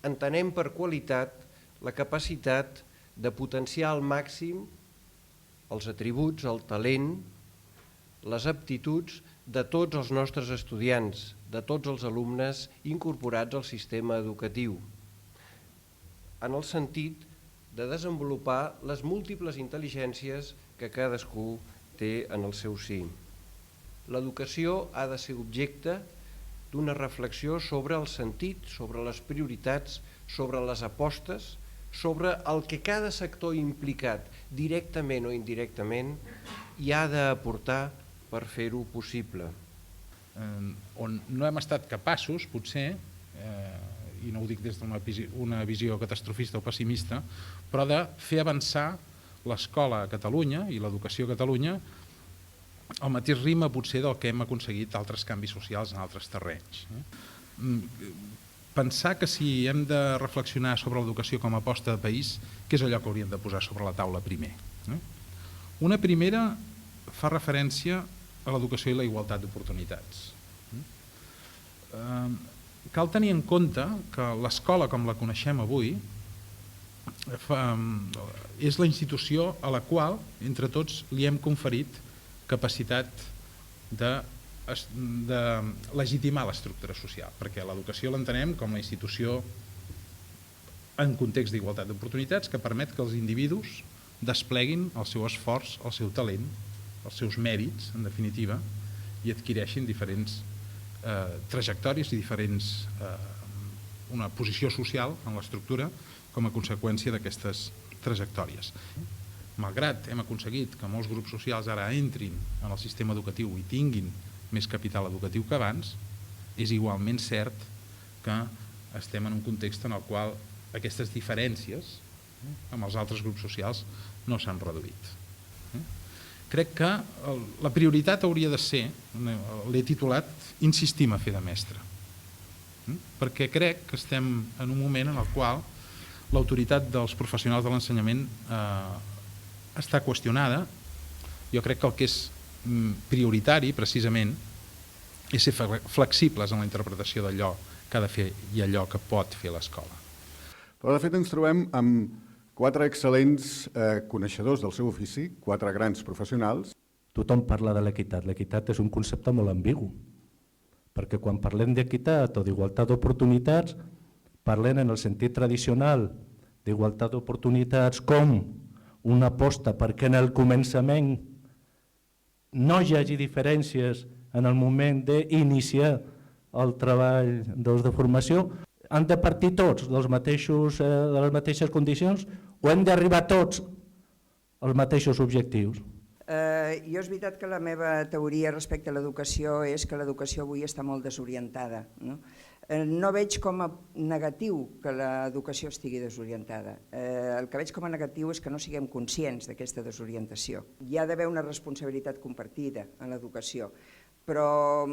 entenem per qualitat la capacitat de potenciar al màxim els atributs, el talent, les aptituds de tots els nostres estudiants, de tots els alumnes incorporats al sistema educatiu, en el sentit de desenvolupar les múltiples intel·ligències que cadascú té en el seu si. L'educació ha de ser objecte d'una reflexió sobre el sentit, sobre les prioritats, sobre les apostes, sobre el que cada sector implicat, directament o indirectament, hi ha d'aportar per fer-ho possible. On no hem estat capaços, potser, i no ho dic des d'una visió catastrofista o pessimista, però de fer avançar l'escola a Catalunya i l'educació a Catalunya al mateix ritme potser del que hem aconseguit altres canvis socials en altres terrenys. Pensar que si hem de reflexionar sobre l'educació com a aposta de país, què és allò que hauríem de posar sobre la taula primer? Una primera fa referència a l'educació i la igualtat d'oportunitats. Cal tenir en compte que l'escola com la coneixem avui és la institució a la qual entre tots li hem conferit capacitat de legitimar l'estructura social, perquè l'educació l'entenem com la institució en context d'igualtat d'oportunitats que permet que els individus despleguin el seu esforç, el seu talent, els seus mèrits, en definitiva, i adquireixin diferents trajectòries i una posició social en l'estructura com a conseqüència d'aquestes trajectòries. Malgrat hem aconseguit que molts grups socials ara entrin en el sistema educatiu i tinguin més capital educatiu que abans, és igualment cert que estem en un context en el qual aquestes diferències amb els altres grups socials no s'han reduït. Crec que la prioritat hauria de ser, l'he titulat, insistim a fer de mestre, perquè crec que estem en un moment en el qual l'autoritat dels professionals de l'ensenyament està qüestionada. Jo crec que el que és prioritari, precisament, és ser flexibles en la interpretació d'allò que ha de fer i allò que pot fer l'escola. Però de fet ens trobem amb 4 excel·lents coneixedors del seu ofici, 4 grans professionals. Tothom parla de l'equitat. L'equitat és un concepte molt ambigu, perquè quan parlem d'equitat o d'igualtat d'oportunitats, parlem en el sentit tradicional d'igualtat d'oportunitats com una aposta perquè en el començament no hi hagi diferències en el moment d'iniciar el treball de formació. Han de partir tots de les mateixes condicions o hem d'arribar tots als mateixos objectius? Jo és veritat que la meva teoria respecte a l'educació és que l'educació avui està molt desorientada. No veig com a negatiu que l'educació estigui desorientada. El que veig com a negatiu és que no siguem conscients d'aquesta desorientació. Hi ha d'haver una responsabilitat compartida en l'educació, però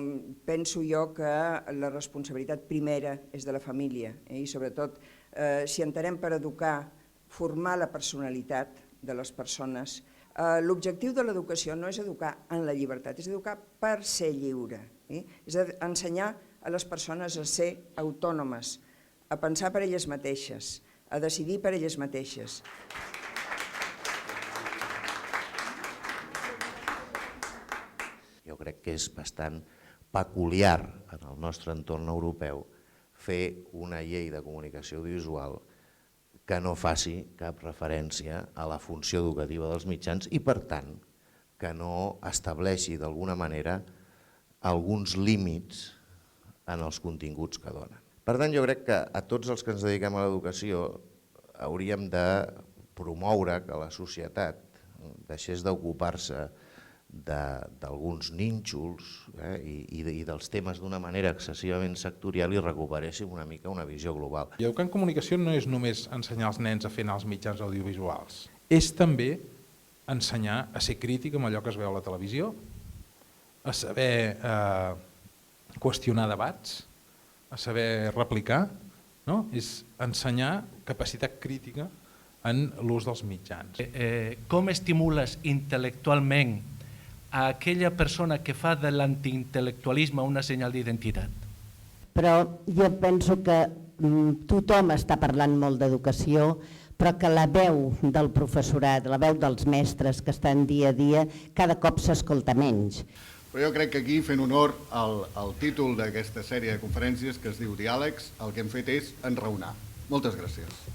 penso jo que la responsabilitat primera és de la família i sobretot si entenem per educar, formar la personalitat de les persones. L'objectiu de l'educació no és educar en la llibertat, és educar per ser lliure, és ensenyar a les persones a ser autònomes, a pensar per elles mateixes, a decidir per elles mateixes. Jo crec que és bastant peculiar en el nostre entorn europeu fer una llei de comunicació audiovisual que no faci cap referència a la funció educativa dels mitjans i, per tant, que no estableixi d'alguna manera alguns límits en els continguts que donen. Per tant, jo crec que a tots els que ens dediquem a l'educació hauríem de promoure que la societat deixés d'ocupar-se d'alguns nínxols i dels temes d'una manera excessivament sectorial i recuperéssim una mica una visió global. Educar en comunicació no és només ensenyar els nens a fer anar als mitjans audiovisuals, és també ensenyar a ser crític amb allò que es veu a la televisió, a saber qüestionar debats, a saber replicar, és ensenyar capacitat crítica en l'ús dels mitjans. Com estimules intel·lectualment a aquella persona que fa de l'antiintel·lectualisme una senyal d'identitat? Però jo penso que tothom està parlant molt d'educació, però que la veu del professorat, la veu dels mestres que estan dia a dia, cada cop s'escolta menys. Però jo crec que aquí, fent honor al títol d'aquesta sèrie de conferències que es diu Diàlegs, el que hem fet és enraonar. Moltes gràcies.